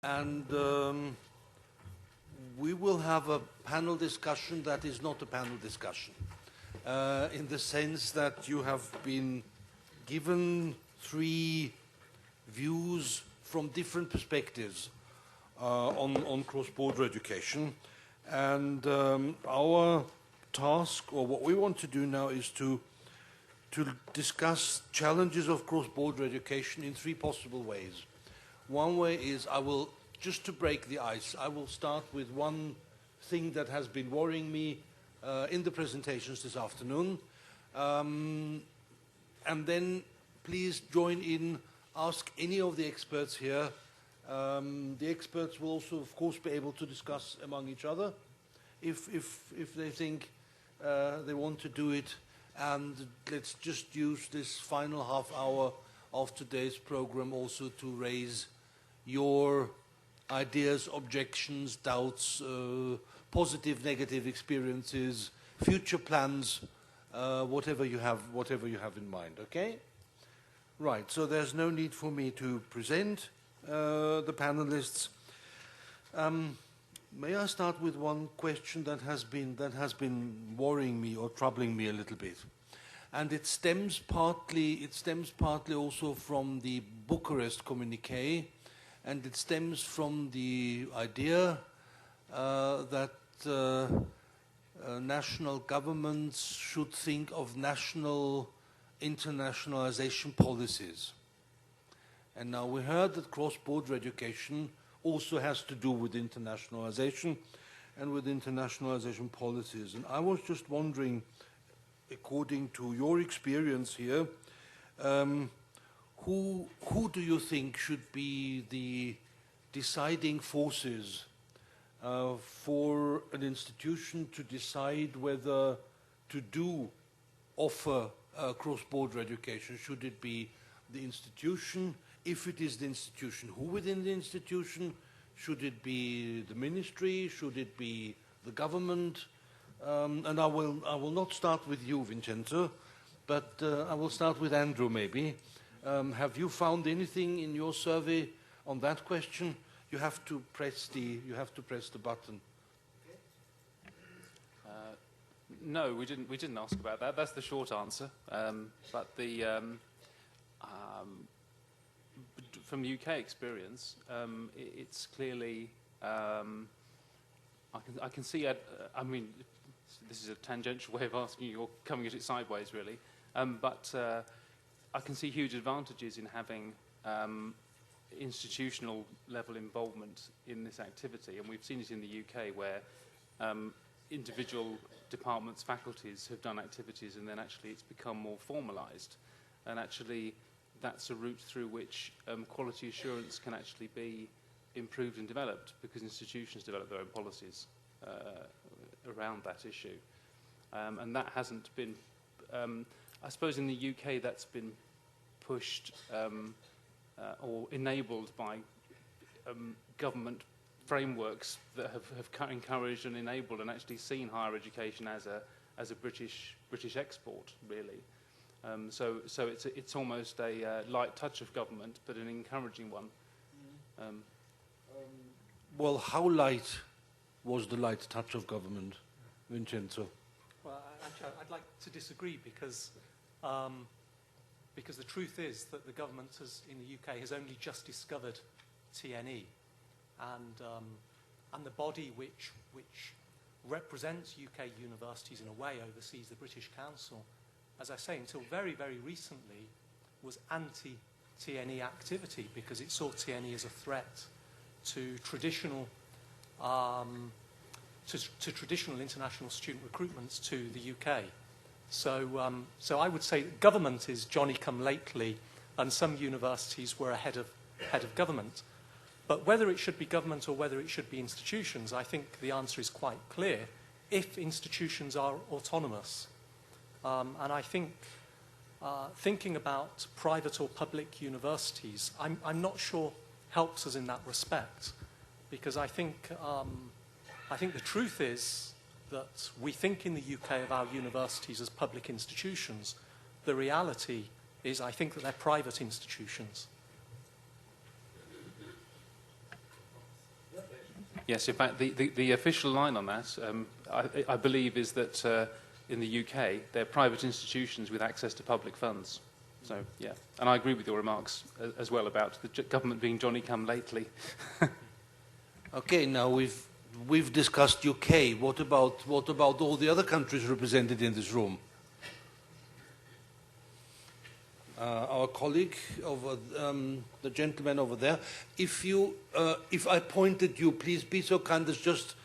And we will have a panel discussion that is not a panel discussion, in the sense that you have been given three views from different perspectives on cross-border education. And our task, or what we want to do now, is to discuss challenges of cross-border education in three possible ways. One way is, just to break the ice, I will start with one thing that has been worrying me in the presentations this afternoon. And then please join in, ask any of the experts here. The experts will also, of course, be able to discuss among each other if they think they want to do it. And let's just use this final half hour of today's program also to raise your ideas, objections, doubts, positive, negative experiences, future plans, whatever you have in mind. Okay? Right. So there's no need for me to present the panelists. May I start with one question that has been worrying me or troubling me a little bit, and it stems partly also from the Bucharest communiqué, and it stems from the idea that national governments should think of national internationalization policies. And now we heard that cross-border education also has to do with internationalization and with internationalization policies. And I was just wondering, according to your experience here, who do you think should be the deciding forces for an institution to decide whether to offer cross-border education? Should it be the institution? If it is the institution, who within the institution? Should it be the ministry? Should it be the government? And I will not start with you, Vincenzo, but I will start with Andrew maybe. Have you found anything in your survey on that question? You have to press the button. No, we didn't ask about that. That's the short answer. But from UK experience, it's clearly. I can see. I mean, this is a tangential way of asking you. You're coming at it sideways, really. But I can see huge advantages in having institutional level involvement in this activity, and we've seen it in the UK where individual departments, faculties have done activities, and then actually it's become more formalised, and actually that's a route through which quality assurance can actually be improved and developed, because institutions develop their own policies around that issue. And that hasn't been, I suppose in the UK that's been pushed or enabled by government frameworks that have encouraged and enabled and actually seen higher education as a British export, really. So it's almost a light touch of government, but an encouraging one. Well, how light was the light touch of government, Vincenzo? Well, actually, I'd like to disagree because the truth is that the government in the UK has only just discovered TNE, and the body which represents UK universities in a way oversees the British Council, as I say, until very, very recently, was anti-TNE activity because it saw TNE as a threat to traditional international student recruitments to the UK. So I would say that government is Johnny-come-lately, and some universities were ahead of government. But whether it should be government or whether it should be institutions, I think the answer is quite clear. If institutions are autonomous, and I think thinking about private or public universities, I'm not sure helps us in that respect, because I think the truth is that we think in the UK of our universities as public institutions. The reality is, I think that they're private institutions. Yes, in fact, the official line on that, I believe, is that in the UK, they're private institutions with access to public funds. So, yeah. And I agree with your remarks as well about the government being Johnny-come-lately. Okay, now we've discussed UK. What about all the other countries represented in this room? Our colleague over, the gentleman over there. If I point at you, please be so kind as just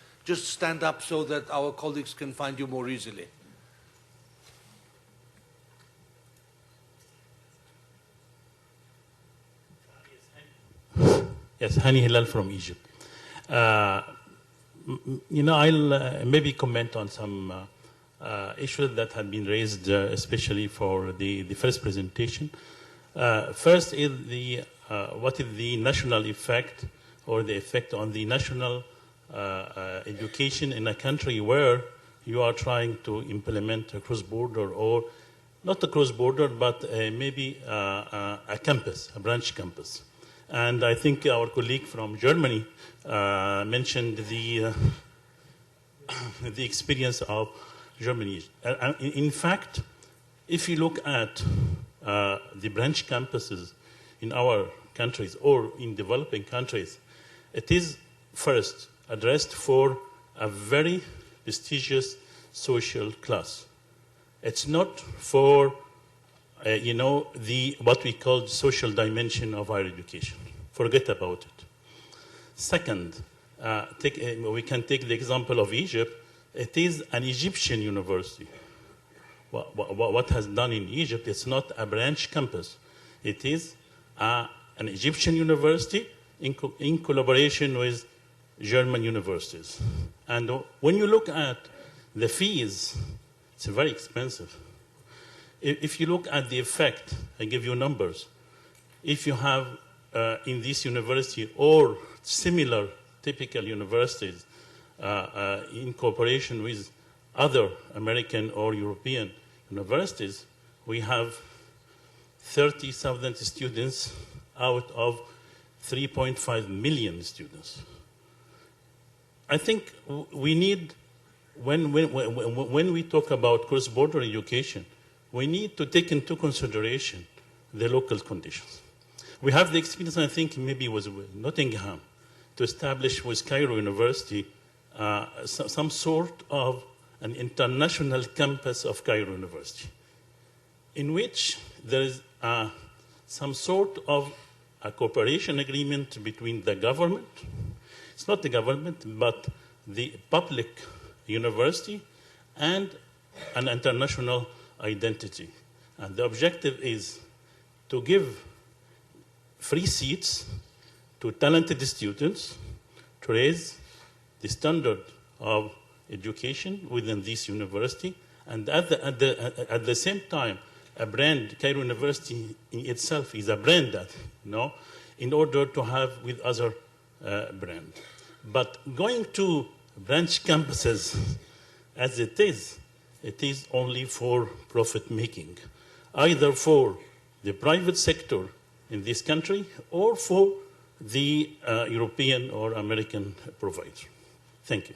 stand up so that our colleagues can find you more easily. Yes, Hani Hilal from Egypt. I'll maybe comment on some issues that have been raised, especially for the first presentation. First is what is the national effect or the effect on the national education in a country where you are trying to implement a cross-border, or not a cross-border, but maybe a campus, a branch campus. And I think our colleague from Germany mentioned the experience of Germany. In fact, if you look at the branch campuses in our countries or in developing countries, it is first addressed for a very prestigious social class. It's not for what we call the social dimension of higher education. Forget about it. Second, we can take the example of Egypt. It is an Egyptian university. What has done in Egypt, it's not a branch campus. It is an Egyptian university in collaboration with German universities. And when you look at the fees, it's very expensive. If you look at the effect, I give you numbers. If you have in this university or similar typical universities in cooperation with other American or European universities, we have 30,000 students out of 3.5 million students. I think we need, when we talk about cross-border education, we need to take into consideration the local conditions. We have the experience, I think, maybe was with Nottingham, to establish with Cairo University some sort of an international campus of Cairo University, in which there is some sort of a cooperation agreement between the government, it's not the government, but the public university, and an international identity. And the objective is to give free seats to talented students to raise the standard of education within this university, and at the same time, a brand, Cairo University in itself is a brand that, in order to have with other brand. But going to branch campuses as it is only for profit making, either for the private sector in this country or for the European or American provider. Thank you.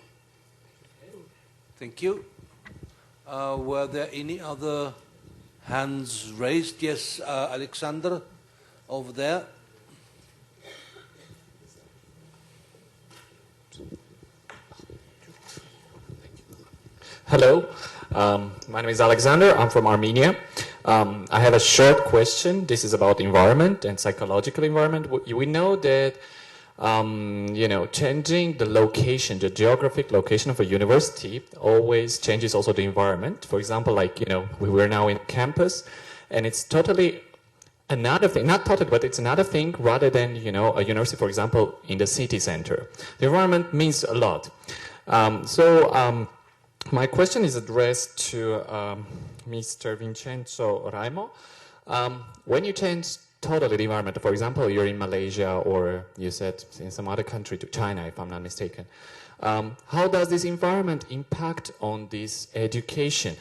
Thank you. Were there any other hands raised? Yes, Alexander, over there. Hello, my name is Alexander. I'm from Armenia. I have a short question. This is about environment and psychological environment. We know that, changing the location, the geographic location of a university always changes also the environment. For example, we're now in campus, and it's totally another thing, not totally, but it's another thing rather than, a university, for example, in the city center. The environment means a lot. My question is addressed to Mr. Vincenzo Raimo. When you change totally the environment, for example, you're in Malaysia, or you said in some other country, to China, if I'm not mistaken, how does this environment impact on this education?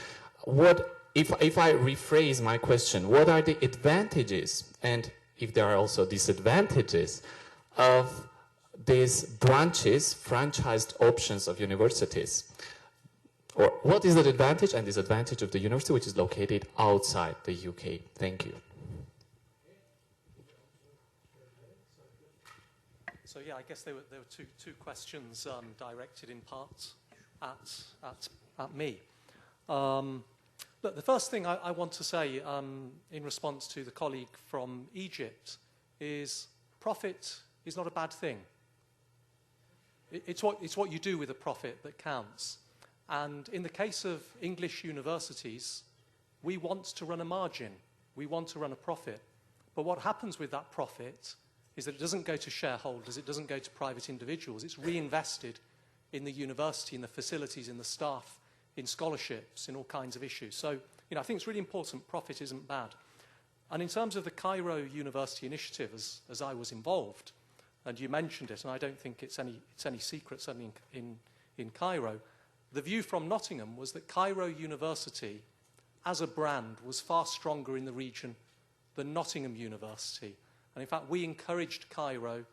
If I rephrase my question, what are the advantages, and if there are also disadvantages, of these branches, franchised options of universities? Or what is the advantage and disadvantage of the university which is located outside the UK? Thank you. So yeah, I guess there were two questions directed in part at me. Look, the first thing I want to say in response to the colleague from Egypt is profit is not a bad thing. It's what you do with a profit that counts. And in the case of English universities, we want to run a margin. We want to run a profit. But what happens with that profit is that it doesn't go to shareholders, it doesn't go to private individuals. It's reinvested in the university, in the facilities, in the staff, in scholarships, in all kinds of issues. So, I think it's really important. Profit isn't bad. And in terms of the Cairo University Initiative, as I was involved, and you mentioned it, and I don't think it's any secret, certainly in Cairo, the view from Nottingham was that Cairo University, as a brand, was far stronger in the region than Nottingham University. And in fact, we encouraged Cairo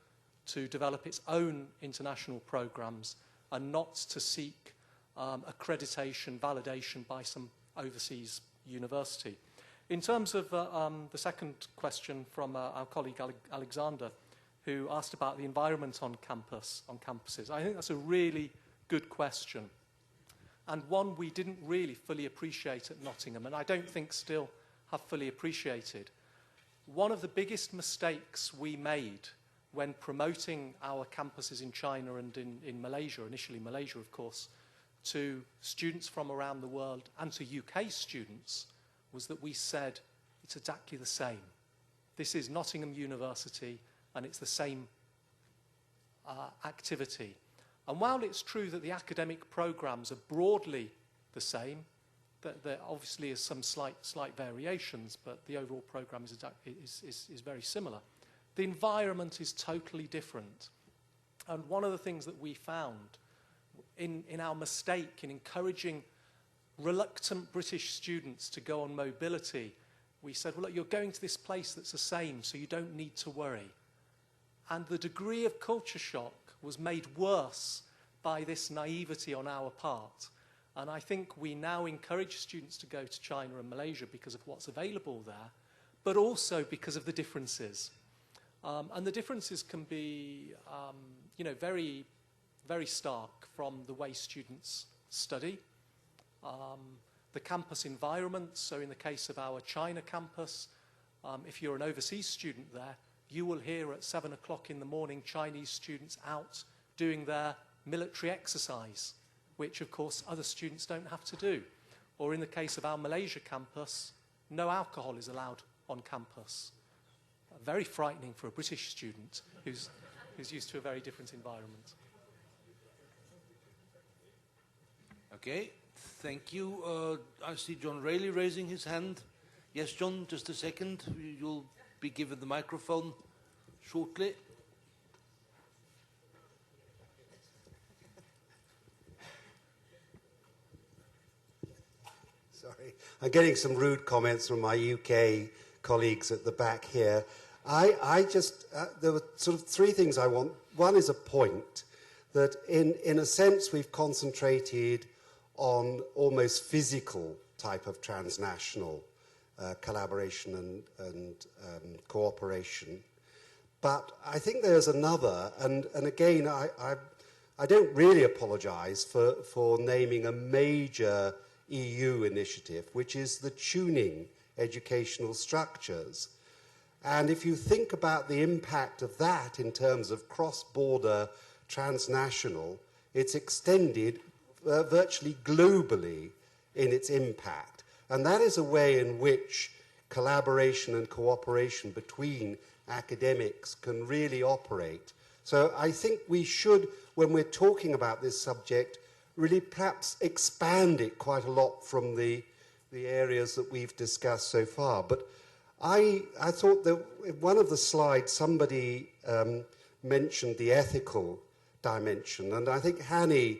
to develop its own international programs and not to seek accreditation, validation by some overseas university. In terms of the second question from our colleague Alexander, who asked about the environment on campuses, I think that's a really good question, and one we didn't really fully appreciate at Nottingham, and I don't think still have fully appreciated. One of the biggest mistakes we made when promoting our campuses in China and in Malaysia, initially Malaysia, of course, to students from around the world and to UK students, was that we said it's exactly the same. This is Nottingham University, and it's the same activity. And while it's true that the academic programs are broadly the same, that there obviously is some slight variations, but the overall program is very similar. The environment is totally different. And one of the things that we found in our mistake in encouraging reluctant British students to go on mobility, we said, well, look, you're going to this place that's the same, so you don't need to worry. And the degree of culture shock was made worse by this naivety on our part. And I think we now encourage students to go to China and Malaysia because of what's available there, but also because of the differences. And the differences can be, very, very stark from the way students study, the campus environment. So in the case of our China campus, if you're an overseas student there, you will hear at 7 o'clock in the morning Chinese students out doing their military exercise, which of course other students don't have to do. Or in the case of our Malaysia campus, no alcohol is allowed on campus. Very frightening for a British student who's used to a very different environment. Okay, thank you. I see John Rayleigh raising his hand. Yes, John, just a second. You'll be given the microphone shortly. Sorry, I'm getting some rude comments from my UK colleagues at the back here. There were sort of three things I want. One is a point that in a sense we've concentrated on almost physical type of transnational collaboration and cooperation. But I think there's another, and again, I don't really apologize for naming a major EU initiative, which is the tuning educational structures. And if you think about the impact of that in terms of cross-border transnational, it's extended virtually globally in its impact. And that is a way in which collaboration and cooperation between academics can really operate. So I think we should, when we're talking about this subject, really perhaps expand it quite a lot from the areas that we've discussed so far. But I thought that in one of the slides somebody mentioned the ethical dimension, and I think Hani,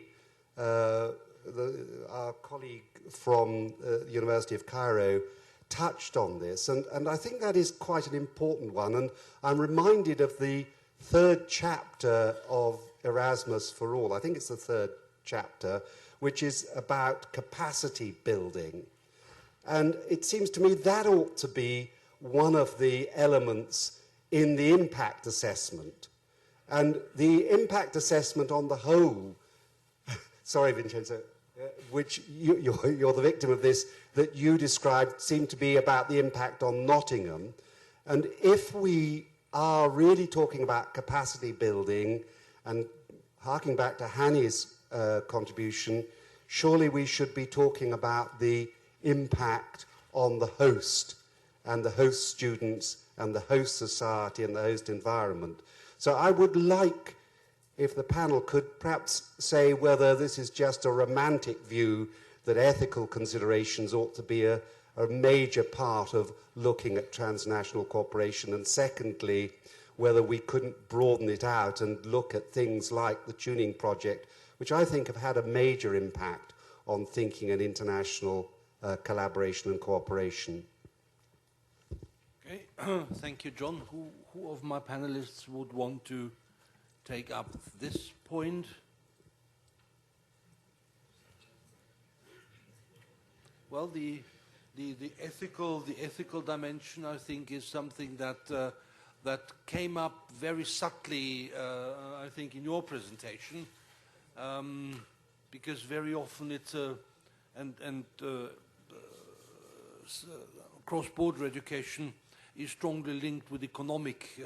our colleague from the University of Cairo, touched on this, and I think that is quite an important one. And I'm reminded of the third chapter of Erasmus for All. I think it's the third chapter, which is about capacity building. And it seems to me that ought to be one of the elements in the impact assessment. And the impact assessment on the whole, sorry, Vincenzo, which you're the victim of this, that you described seemed to be about the impact on Nottingham. And if we are really talking about capacity building and harking back to Hanny's contribution, surely we should be talking about the impact on the host and the host students and the host society and the host environment. So I would like if the panel could perhaps say whether this is just a romantic view that ethical considerations ought to be a major part of looking at transnational cooperation, and secondly, whether we couldn't broaden it out and look at things like the Tuning Project, which I think have had a major impact on thinking and international collaboration and cooperation. Okay, thank you, John. Who of my panelists would want to take up this point? Well, the ethical dimension, I think, is something that that came up very subtly, I think, in your presentation, because very often it's cross-border education is strongly linked with economic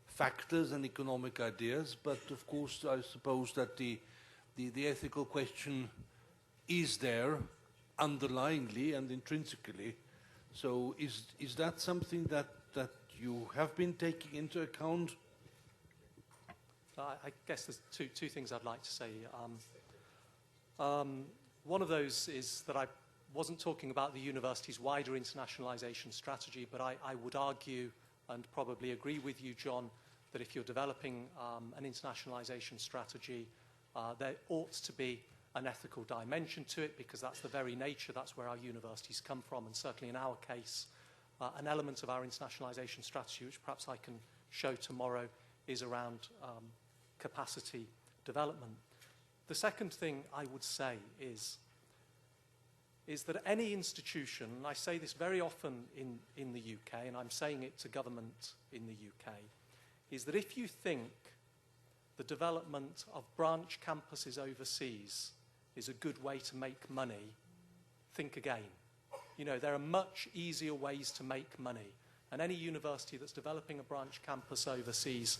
factors and economic ideas. But of course, I suppose that the ethical question is there underlyingly and intrinsically. So is that something that you have been taking into account? I guess there's two things I'd like to say. One of those is that I wasn't talking about the university's wider internationalization strategy, but I would argue and probably agree with you, John, that if you're developing an internationalization strategy, there ought to be an ethical dimension to it, because that's the very nature, that's where our universities come from. And certainly in our case, an element of our internationalization strategy, which perhaps I can show tomorrow, is around capacity development. The second thing I would say is that any institution, and I say this very often in the UK, and I'm saying it to government in the UK, is that if you think the development of branch campuses overseas is a good way to make money, think again. You know, there are much easier ways to make money. And any university that's developing a branch campus overseas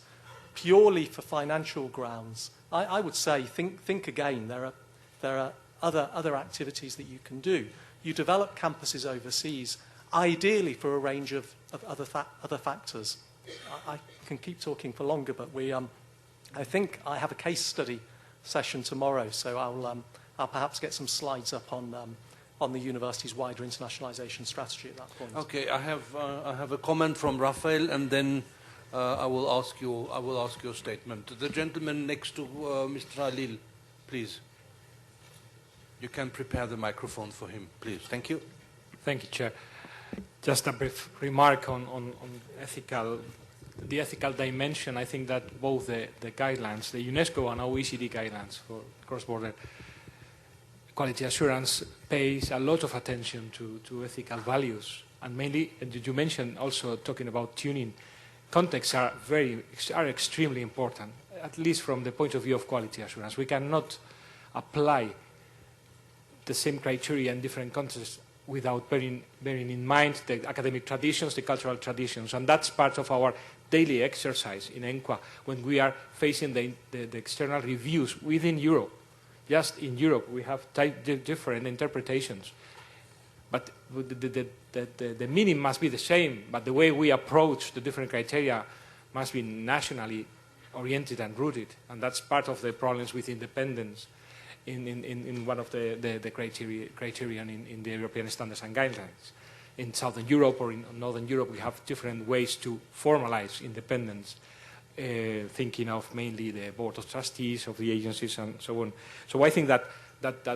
purely for financial grounds, I would say think again. There are other activities that you can do. You develop campuses overseas, ideally for a range of other factors. I can keep talking for longer, but I think I have a case study session tomorrow, so I'll perhaps get some slides up on the university's wider internationalization strategy at that point. Okay, I have a comment from Rafael, and then I will ask your statement. The gentleman next to Mr. Halil, please. You can prepare the microphone for him, please. Thank you. Thank you, Chair. Just a brief remark on the ethical dimension. I think that both the guidelines, the UNESCO and OECD guidelines for cross-border quality assurance, pays a lot of attention to ethical values. And mainly, did you mention also talking about tuning, contexts are extremely important, at least from the point of view of quality assurance. We cannot apply the same criteria in different contexts without bearing in mind the academic traditions, the cultural traditions. And that's part of our daily exercise in ENQA when we are facing the external reviews within Europe. Just in Europe, we have different interpretations. But the meaning must be the same, but the way we approach the different criteria must be nationally oriented and rooted. And that's part of the problems with independence in one of the criterion in the European standards and guidelines. In Southern Europe or in Northern Europe, we have different ways to formalize independence, thinking of mainly the board of trustees of the agencies and so on. So I think that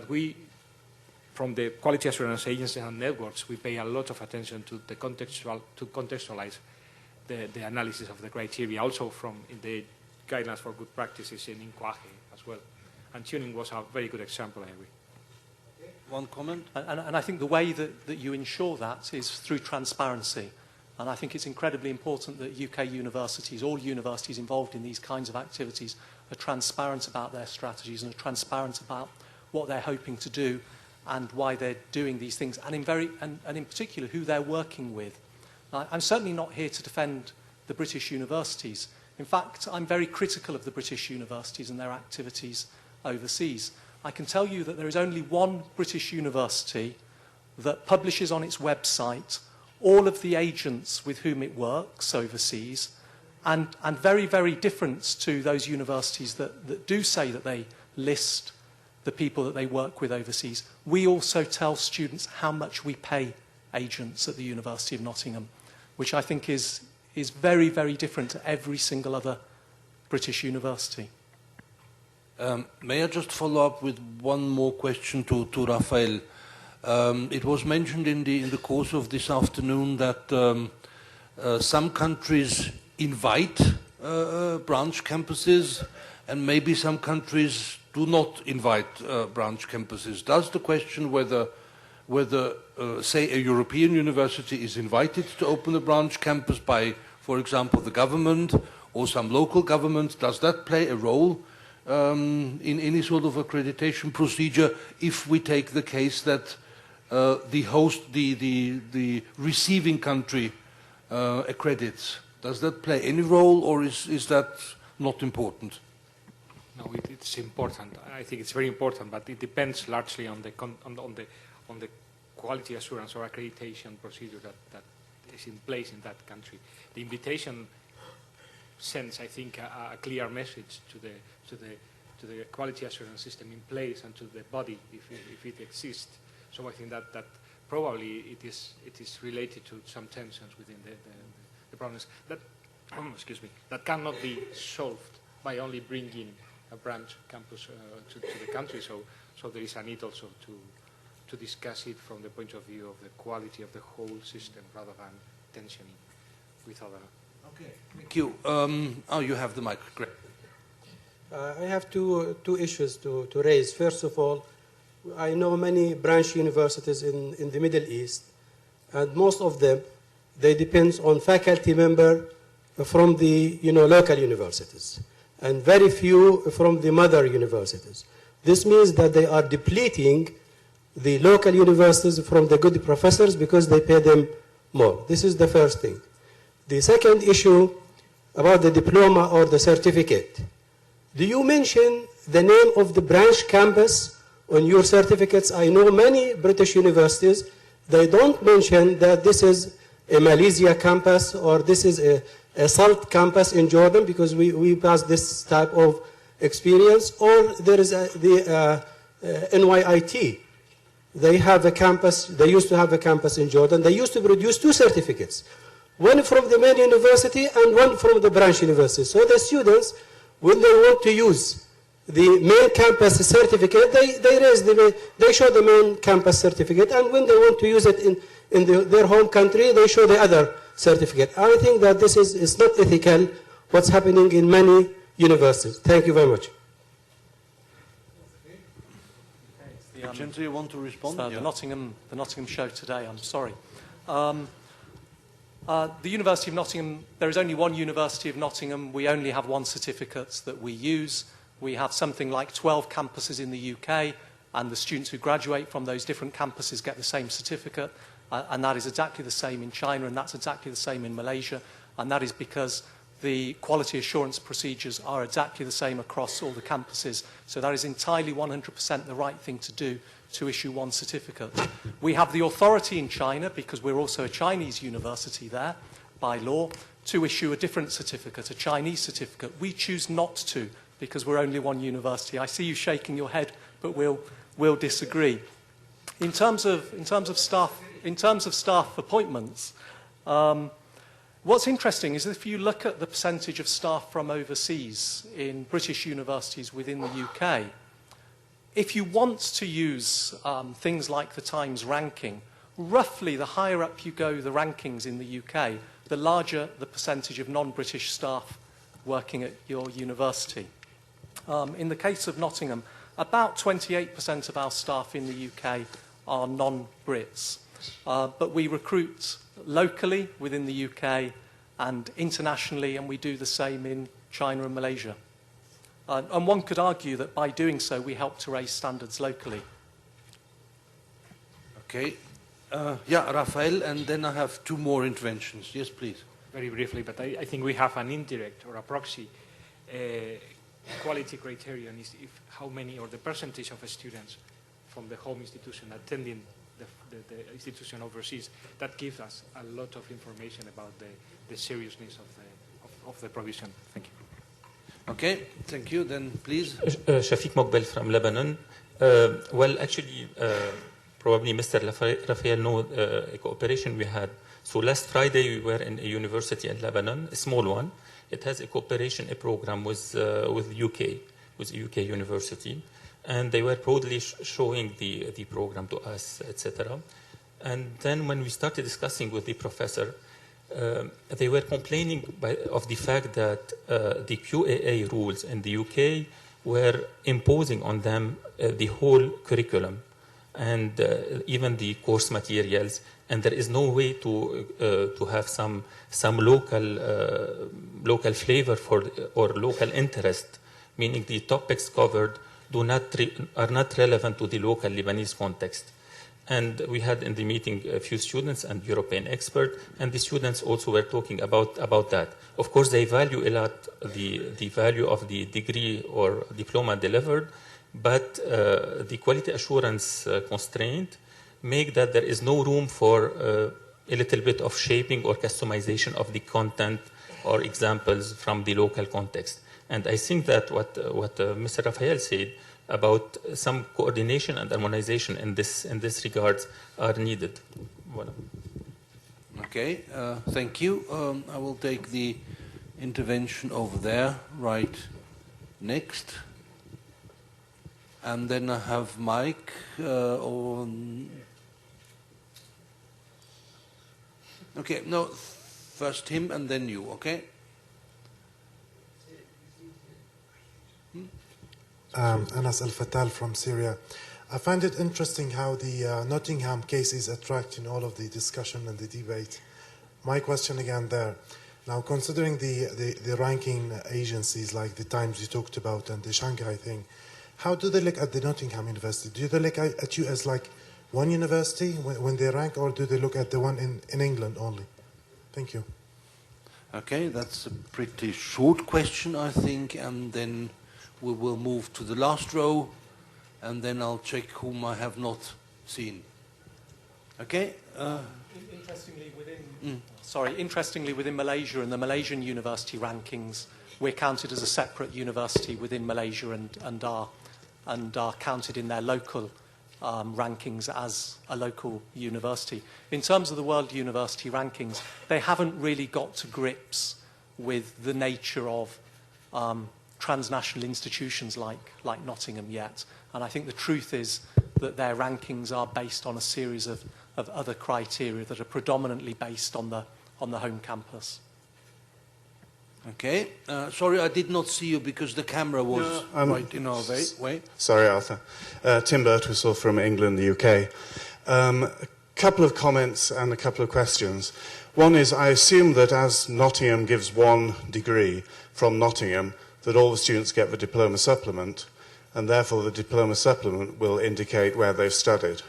we, from the quality assurance agencies and networks, we pay a lot of attention to the contextualize the analysis of the criteria, also from in the guidelines for good practices in Inquaje as well. And tuning was a very good example, I agree. One comment? And I think the way that you ensure that is through transparency. And I think it's incredibly important that UK universities, all universities involved in these kinds of activities, are transparent about their strategies and are transparent about what they're hoping to do and why they're doing these things, and in particular who they're working with. I'm certainly not here to defend the British universities. In fact, I'm very critical of the British universities and their activities overseas. I can tell you that there is only one British university that publishes on its website all of the agents with whom it works overseas, and very, very different to those universities that do say that they list the people that they work with overseas. We also tell students how much we pay agents at the University of Nottingham, which I think is very, very different to every single other British university. May I just follow up with one more question to Rafael? It was mentioned in the course of this afternoon that some countries invite branch campuses and maybe some countries do not invite branch campuses. Does the question whether say, a European university is invited to open a branch campus by, for example, the government or some local government, does that play a role in any sort of accreditation procedure if we take the case that the receiving country accredits? Does that play any role, or is that not important? No, it's important. I think it's very important, but it depends largely on the quality assurance or accreditation procedure that is in place in that country. The invitation sends, I think, a clear message to the quality assurance system in place and to the body if it exists. So I think that probably it is related to some tensions within the problems that excuse me, that cannot be solved by only bringing a branch campus to the country. So there is a need also to discuss it from the point of view of the quality of the whole system rather than tensioning with other. Okay, thank you. You have the mic. Great. I have two issues to raise. First of all, I know many branch universities in the Middle East, and most of them, they depend on faculty member from the local universities, and very few from the mother universities. This means that they are depleting the local universities from the good professors because they pay them more. This is the first thing. The second issue about the diploma or the certificate. Do you mention the name of the branch campus on your certificates? I know many British universities, they don't mention that this is a Malaysia campus or this is a SALT campus in Jordan, because we pass this type of experience, or there is the NYIT. They have a campus, they used to have a campus in Jordan. They used to produce two certificates, one from the main university and one from the branch university. So the students, when they want to use the main campus certificate, they show the main campus certificate, and when they want to use it in their home country, they show the other certificate. I think that this is not ethical, what's happening in many universities. Thank you very much. Vincenzo, you want to respond? The Nottingham show today, I'm sorry. The University of Nottingham, there is only one University of Nottingham. We only have one certificate that we use. We have something like 12 campuses in the UK, and the students who graduate from those different campuses get the same certificate, and that is exactly the same in China, and that's exactly the same in Malaysia, and that is because the quality assurance procedures are exactly the same across all the campuses. So that is entirely 100% the right thing to do, to issue one certificate. We have the authority in China, because we're also a Chinese university there, by law, to issue a different certificate, a Chinese certificate. We choose not to, because we're only one university. I see you shaking your head, but we'll disagree. In terms of staff appointments, what's interesting is that if you look at the percentage of staff from overseas in British universities within the UK, if you want to use things like the Times ranking, roughly the higher up you go the rankings in the UK, the larger the percentage of non-British staff working at your university. In the case of Nottingham, about 28% of our staff in the UK are non-Brits, but we recruit locally within the UK and internationally, and we do the same in China and Malaysia. And one could argue that by doing so, we help to raise standards locally. Okay. Yeah, Rafael, and then I have two more interventions. Yes, please. Very briefly, but I think we have an indirect or a proxy quality criterion is if how many or the percentage of students from the home institution attending the institution overseas. That gives us a lot of information about the seriousness of the provision. Thank you. Okay, thank you. Then please. Shafiq Mokbel from Lebanon. Well, actually, probably Mr. Rafael knows a cooperation we had. So last Friday we were in a university in Lebanon, a small one. It has a cooperation, a program with UK, with a UK university, and they were proudly showing the program to us, etc. And then when we started discussing with the professor, they were complaining of the fact that the QAA rules in the UK were imposing on them the whole curriculum and even the course materials, and there is no way to have some local flavor or local interest, meaning the topics covered are not relevant to the local Lebanese context. And we had in the meeting a few students and European experts, and the students also were talking about that. Of course, they value a lot the value of the degree or diploma delivered, but the quality assurance constraint make that there is no room for a little bit of shaping or customization of the content or examples from the local context. And I think that what Mr. Rafael said about some coordination and harmonization in this regards are needed. Voilà. Okay, thank you. I will take the intervention over there, right next. And then I have Mike on... Okay, no, first him and then you, okay? Anas Al-Fatal from Syria. I find it interesting how the Nottingham case is attracting all of the discussion and the debate. My question again there. Now, considering the ranking agencies like the Times you talked about and the Shanghai thing, how do they look at the Nottingham University? Do they look at you as like one university when they rank, or do they look at the one in England only? Thank you. Okay, that's a pretty short question, I think, and then we will move to the last row, and then I'll check whom I have not seen. Okay? Interestingly, within Malaysia and the Malaysian university rankings, we're counted as a separate university within Malaysia and are counted in their local rankings as a local university. In terms of the world university rankings, they haven't really got to grips with the nature of transnational institutions like Nottingham yet. And I think the truth is that their rankings are based on a series of other criteria that are predominantly based on the home campus. Okay. Sorry, I did not see you because the camera was right in our way. Sorry, Arthur. Tim Birtwistle from England, the UK. A couple of comments and a couple of questions. One is, I assume that as Nottingham gives one degree from Nottingham, that all the students get the diploma supplement, and therefore the diploma supplement will indicate where they've studied.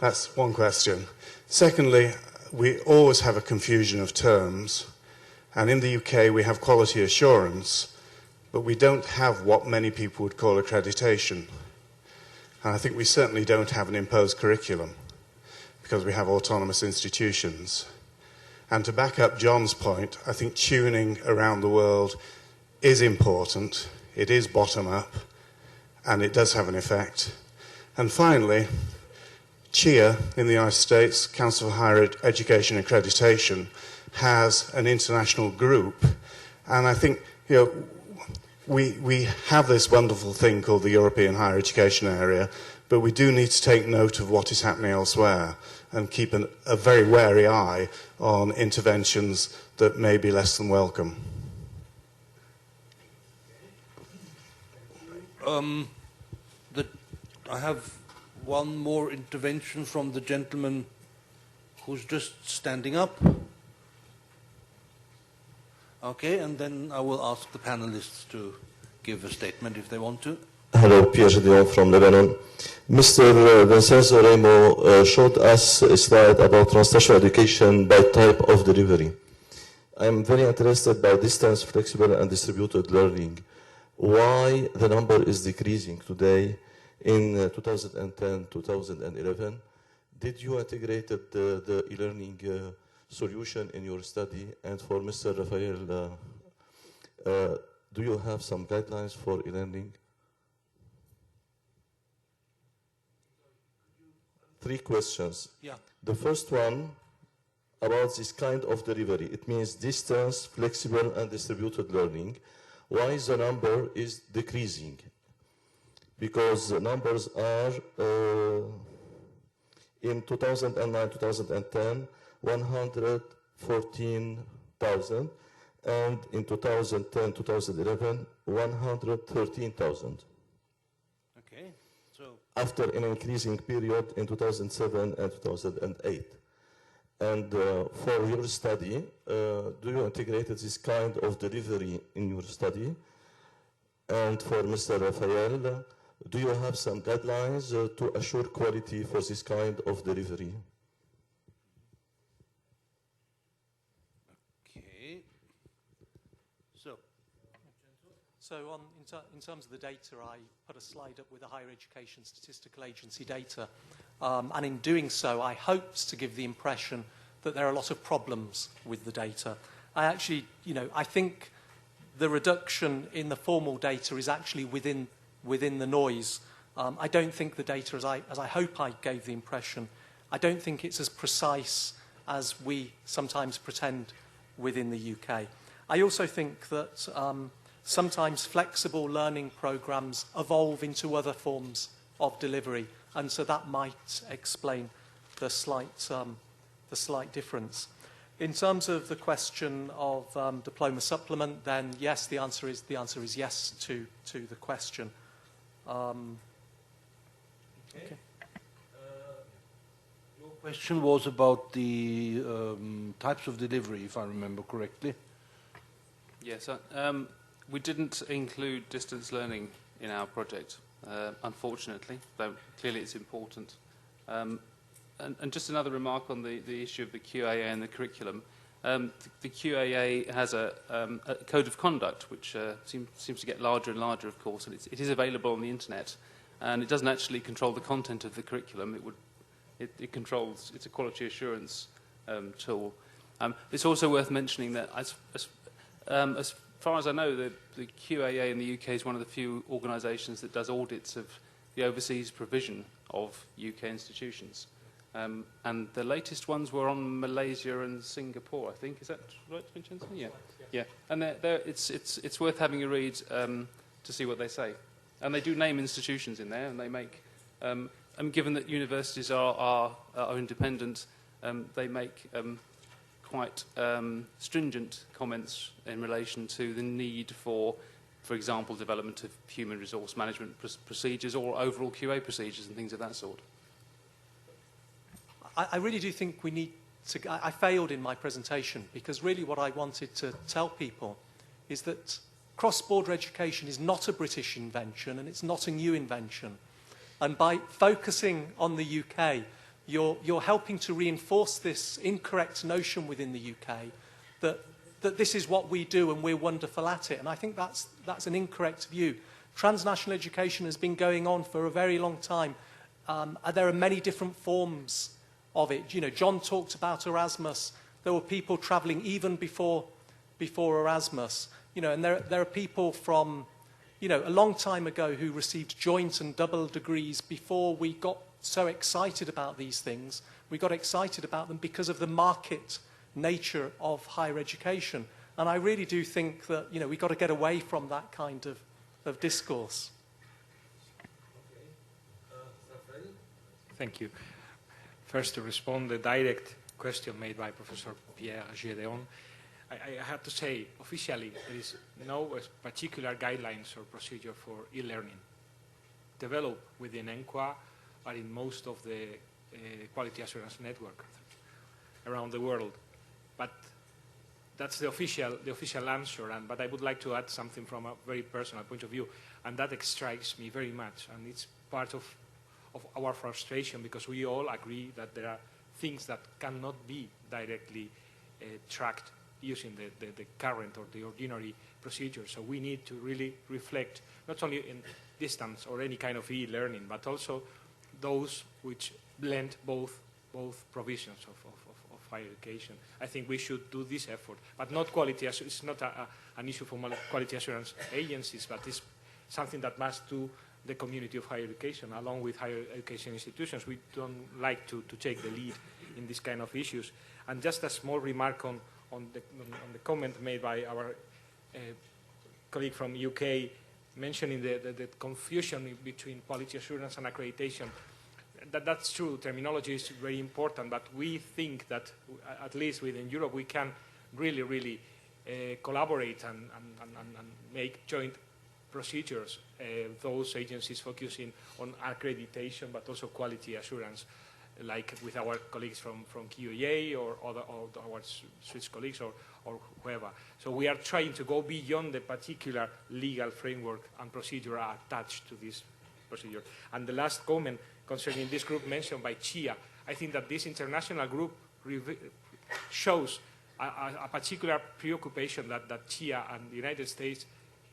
That's one question. Secondly, we always have a confusion of terms. And in the UK, we have quality assurance, but we don't have what many people would call accreditation. And I think we certainly don't have an imposed curriculum, because we have autonomous institutions. And to back up John's point, I think tuning around the world is important. It is bottom-up, and it does have an effect. And finally, CHIA in the United States, Council for Higher Education Accreditation, has an international group, and I think we have this wonderful thing called the European Higher Education Area, but we do need to take note of what is happening elsewhere and keep a very wary eye on interventions that may be less than welcome. I have one more intervention from the gentleman who's just standing up. Okay, and then I will ask the panelists to give a statement if they want to. Hello, Pierre Gedeon from Lebanon. Mr. Vincenzo Raimo showed us a slide about transnational education by type of delivery. I am very interested by distance, flexible, and distributed learning. Why the number is decreasing today in 2010, 2011? Did you integrate the e-learning solution in your study? And for Mr. Rafael, do you have some guidelines for e-learning? 3 questions. Yeah. The first one about this kind of delivery. It means distance, flexible, and distributed learning. Why the number is decreasing? Because the numbers are in 2009, 2010, 114,000, and in 2010, 2011, 113,000. Okay, so after an increasing period in 2007 and 2008. And for your study, do you integrate this kind of delivery in your study? And for Mr. Rafael, do you have some guidelines to assure quality for this kind of delivery? okay. So in terms of the data, I put a slide up with the Higher Education Statistical Agency data. And in doing so, I hoped to give the impression that there are a lot of problems with the data. I actually, I think the reduction in the formal data is actually within the noise. I don't think the data, as I hope I gave the impression, I don't think it's as precise as we sometimes pretend within the UK. I also think that sometimes flexible learning programs evolve into other forms of delivery, and so that might explain the slight difference. In terms of the question of diploma supplement, then yes, the answer is yes to the question. Okay. Your question was about the types of delivery, if I remember correctly. Yes, we didn't include distance learning in our project, unfortunately, though clearly it's important. And just another remark on the issue of the QAA and the curriculum. The QAA has a code of conduct, which seems to get larger and larger, of course, and it is available on the internet. And it doesn't actually control the content of the curriculum. It controls, it's a quality assurance tool. It's also worth mentioning that as far as I know, the QAA in the UK is one of the few organisations that does audits of the overseas provision of UK institutions. And the latest ones were on Malaysia and Singapore, I think. Is that right, Vincenzo? Yeah. Yeah. And it's worth having a read to see what they say. And they do name institutions in there, and they make... and given that universities are independent, they make quite stringent comments in relation to the need for example, development of human resource management procedures or overall QA procedures and things of that sort. I really do think we need to... I failed in my presentation because really what I wanted to tell people is that cross-border education is not a British invention and it's not a new invention. And by focusing on the UK, you're helping to reinforce this incorrect notion within the UK that this is what we do and we're wonderful at it. And I think that's an incorrect view. Transnational education has been going on for a very long time. There are many different forms of it. John talked about Erasmus. There were people travelling even before Erasmus. And there are people from, a long time ago who received joint and double degrees before we got so excited about these things. We got excited about them because of the market nature of higher education. And I really do think that, we've got to get away from that kind of discourse. Thank you. First, to respond the direct question made by Professor Pierre Gédéon, I have to say, officially, there is no particular guidelines or procedure for e-learning developed within ENQA or in most of the quality assurance network around the world. But that's the official answer. But I would like to add something from a very personal point of view, and that strikes me very much. And it's part of our frustration, because we all agree that there are things that cannot be directly tracked using the current or the ordinary procedure. So we need to really reflect not only in distance or any kind of e-learning, but also those which blend both provisions of higher education. I think we should do this effort, but not quality. It's not an issue for quality assurance agencies, but it's something that must do the community of higher education, along with higher education institutions. We don't like to take the lead in these kind of issues. And just a small remark on the comment made by our colleague from UK, mentioning the confusion between quality assurance and accreditation. That's true. Terminology is very important, but we think that, at least within Europe, we can really collaborate and make joint procedures, those agencies focusing on accreditation, but also quality assurance, like with our colleagues from QEA or our Swiss colleagues or whoever. So we are trying to go beyond the particular legal framework and procedure attached to this procedure. And the last comment concerning this group mentioned by Chia, I think that this international group shows a particular preoccupation that Chia and the United States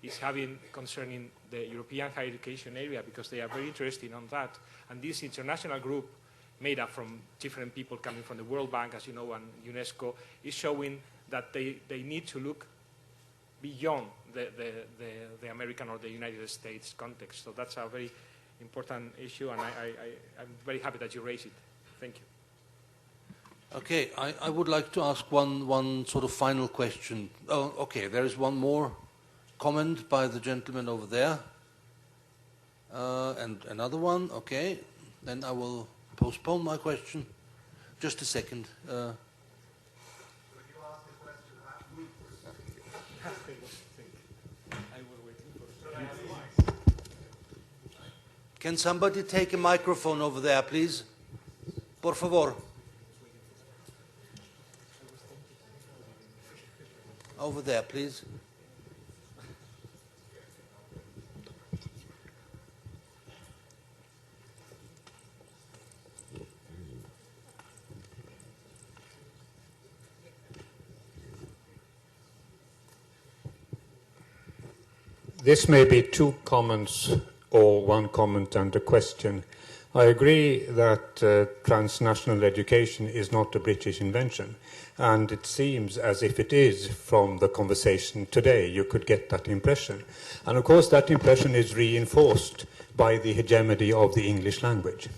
is having concerning the European higher education area, because they are very interested on that. And this international group, made up from different people coming from the World Bank, as you know, and UNESCO, is showing that they need to look beyond the American or the United States context. So that's a very important issue, and I'm very happy that you raised it. Thank you. Okay, I would like to ask one sort of final question. Oh, okay, there is one more comment by the gentleman over there. And another one, okay. Then I will postpone my question. Just a second. Can somebody take a microphone over there, please? Por favor. Over there, please. This may be two comments or one comment and a question. I agree that transnational education is not a British invention, and it seems as if it is from the conversation today. You could get that impression. And of course that impression is reinforced by the hegemony of the English language.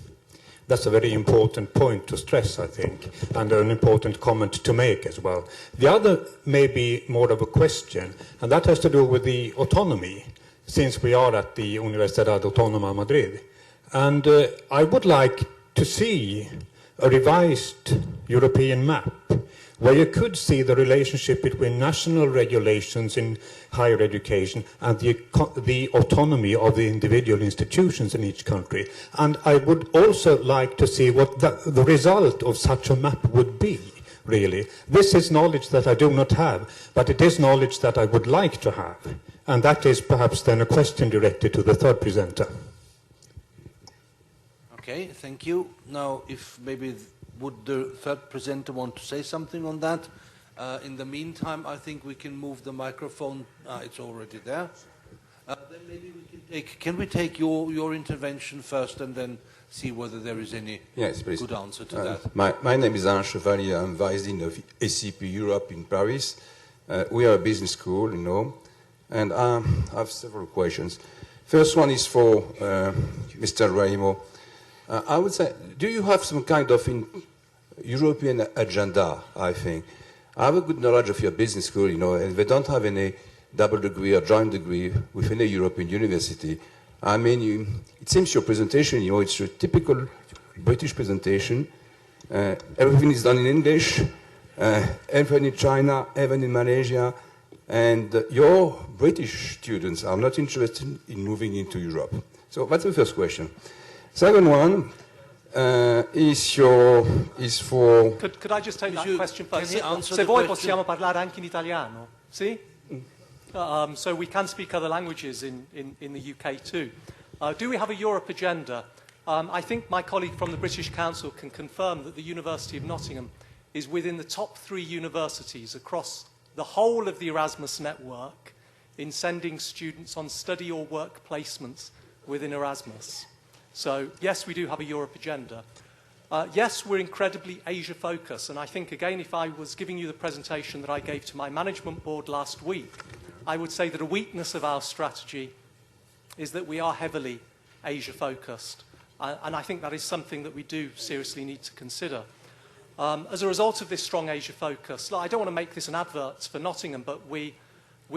That's a very important point to stress, I think, and an important comment to make as well. The other may be more of a question, and that has to do with the autonomy, since we are at the Universidad Autónoma Madrid. And I would like to see a revised European map where you could see the relationship between national regulations in higher education and the autonomy of the individual institutions in each country. And I would also like to see what the result of such a map would be, really. This is knowledge that I do not have, but it is knowledge that I would like to have. And that is perhaps then a question directed to the third presenter. Okay, thank you. Now, if maybe would the third presenter want to say something on that? In the meantime, I think we can move the microphone. It's already there. Then maybe we can we take your intervention first and then see whether there is any good answer to that. My name is Alain Chevalier. I'm vice dean of ACP Europe in Paris. We are a business school, you know, and I have several questions. First one is for Mr. Raimo. I would say, do you have some kind of European agenda, I think? I have a good knowledge of your business school, you know, and they don't have any double degree or joint degree with any European university. I mean, it seems your presentation, you know, it's a typical British presentation. Everything is done in English, even in China, even in Malaysia, and your British students are not interested in moving into Europe. So that's the first question. Second one is for... Could I just take that question first? Se voi possiamo parlare anche in italiano? Sì? So we can speak other languages in the UK too. Do we have a Europe agenda? I think my colleague from the British Council can confirm that the University of Nottingham is within the top 3 universities across the whole of the Erasmus network in sending students on study or work placements within Erasmus. So yes, we do have a Europe agenda. Yes, we're incredibly Asia-focused, and I think, again, if I was giving you the presentation that I gave to my management board last week, I would say that a weakness of our strategy is that we are heavily Asia-focused, and I think that is something that we do seriously need to consider. As a result of this strong Asia focus, I don't want to make this an advert for Nottingham, but we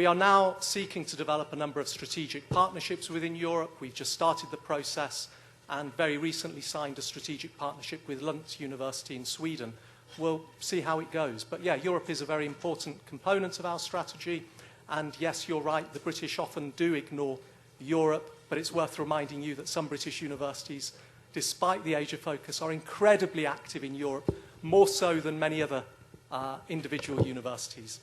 are now seeking to develop a number of strategic partnerships within Europe. We've just started the process and very recently signed a strategic partnership with Lund University in Sweden. We'll see how it goes. But yeah, Europe is a very important component of our strategy. And yes, you're right, the British often do ignore Europe, but it's worth reminding you that some British universities, despite the Asia focus, are incredibly active in Europe, more so than many other individual universities.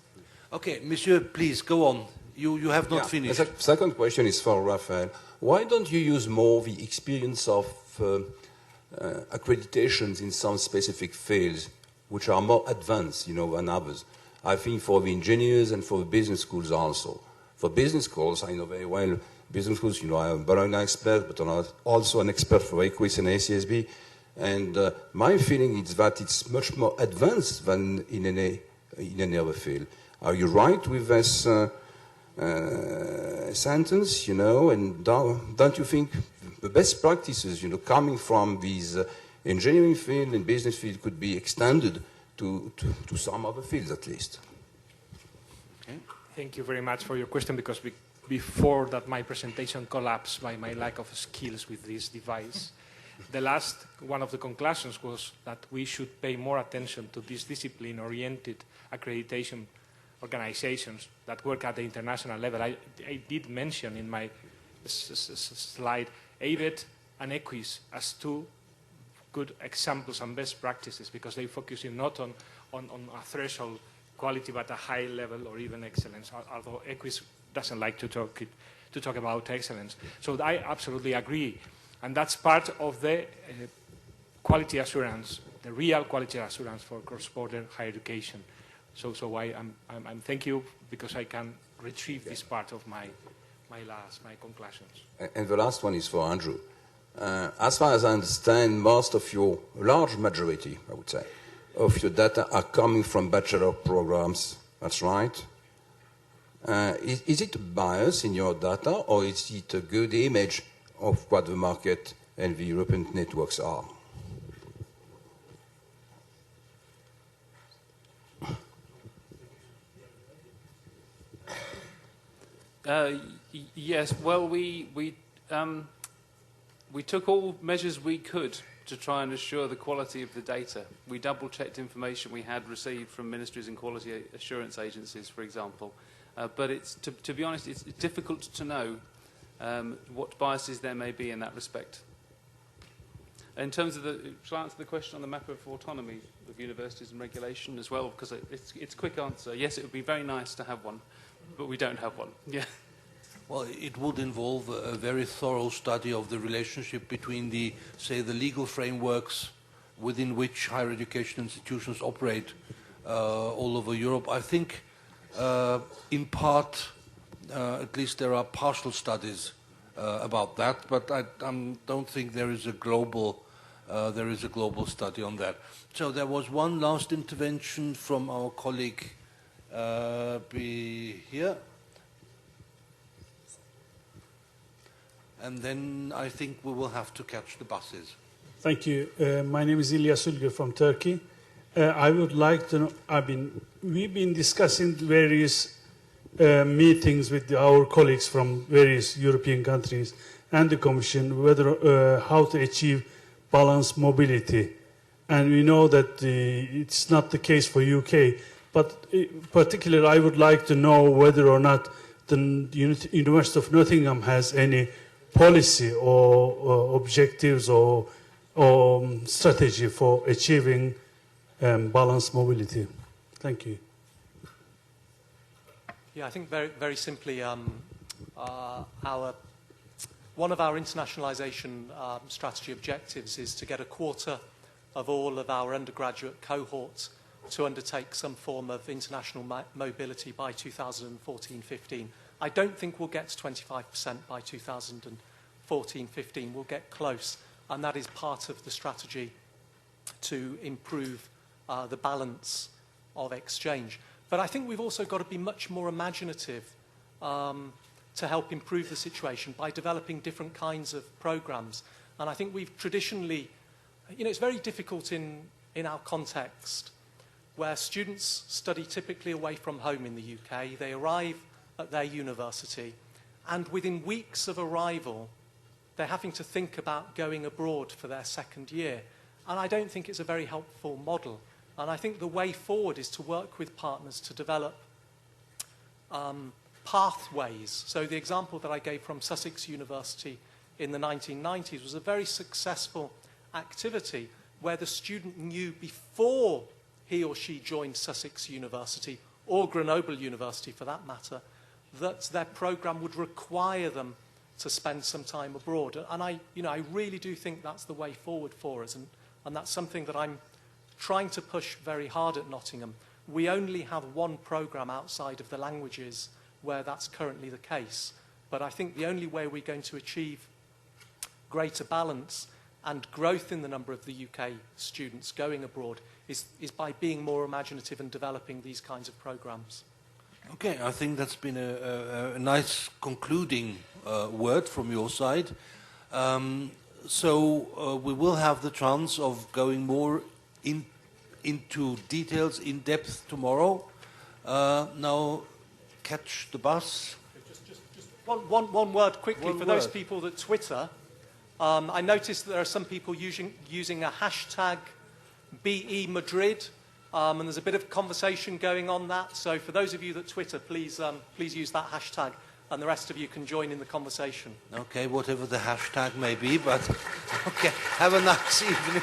Okay, Monsieur, please, go on. You have not finished. The second question is for Rafael. Why don't you use more the experience of accreditations in some specific fields, which are more advanced, you know, than others? I think for the engineers and for the business schools also. For business schools, I know very well business schools, you know, I'm a Bologna expert, but I'm also an expert for EQUIS and ACSB. And my feeling is that it's much more advanced than in any other field. Are you right with this sentence, you know, and don't you think the best practices, you know, coming from these engineering field and business field could be extended to some other fields at least? Okay. Thank you very much for your question, because before that my presentation collapsed by my lack of skills with this device. One of the conclusions was that we should pay more attention to these discipline-oriented accreditation organizations that work at the international level. I did mention in my slide ABET and EQUIS as 2 good examples and best practices, because they focus not on a threshold quality, but a high level or even excellence, although EQUIS doesn't like to talk about excellence. So I absolutely agree. And that's part of the quality assurance, the real quality assurance for cross-border higher education. So I'm thank you, because I can retrieve this part of my conclusions. And the last one is for Andrew. As far as I understand, most of your large majority, I would say, of your data are coming from bachelor programs. That's right. Is it a bias in your data, or is it a good image of what the market and the European networks are? Yes, well, we took all measures we could to try and assure the quality of the data. We double-checked information we had received from ministries and quality assurance agencies, for example. But to be honest, it's difficult to know what biases there may be in that respect. In terms of shall I answer the question on the map of autonomy of universities and regulation as well? Because it's a quick answer. Yes, it would be very nice to have one, but we don't have one. Yeah. Well, it would involve a very thorough study of the relationship between the legal frameworks within which higher education institutions operate all over Europe. I think, in part, at least there are partial studies about that, but I don't think there is a global study on that. So there was one last intervention from our colleague here. And then I think we will have to catch the buses. Thank you. My name is İlyas Ülgür from Turkey. I would like to know, we've been discussing various meetings with our colleagues from various European countries and the Commission whether how to achieve balanced mobility. And we know that it's not the case for UK, but particularly I would like to know whether or not the University of Nottingham has any policy or objectives or strategy for achieving balanced mobility. Thank you. Yeah, I think very, very simply, one of our internationalisation strategy objectives is to get a quarter of all of our undergraduate cohort to undertake some form of international mobility by 2014-15. I don't think we'll get to 25% by 2014-15. We'll get close, and that is part of the strategy to improve the balance of exchange. But I think we've also got to be much more imaginative to help improve the situation by developing different kinds of programs. And I think we've traditionally, it's very difficult in our context where students study typically away from home in the UK. They arrive at their university, and within weeks of arrival, they're having to think about going abroad for their second year. And I don't think it's a very helpful model. And I think the way forward is to work with partners to develop pathways. So the example that I gave from Sussex University in the 1990s was a very successful activity where the student knew before he or she joined Sussex University, or Grenoble University for that matter, that their programme would require them to spend some time abroad. And I really do think that's the way forward for us. And that's something that I'm trying to push very hard at Nottingham. We only have one programme outside of the languages where that's currently the case. But I think the only way we're going to achieve greater balance and growth in the number of the UK students going abroad is by being more imaginative and developing these kinds of programmes. Okay, I think that's been a nice concluding word from your side. So we will have the chance of going more into details in depth tomorrow. Now, catch the bus. Just one word quickly for those people that Twitter. I noticed that there are some people using a hashtag BE Madrid, and there's a bit of conversation going on that. So for those of you that Twitter, please use that hashtag, and the rest of you can join in the conversation. Okay, whatever the hashtag may be, but okay, have a nice evening.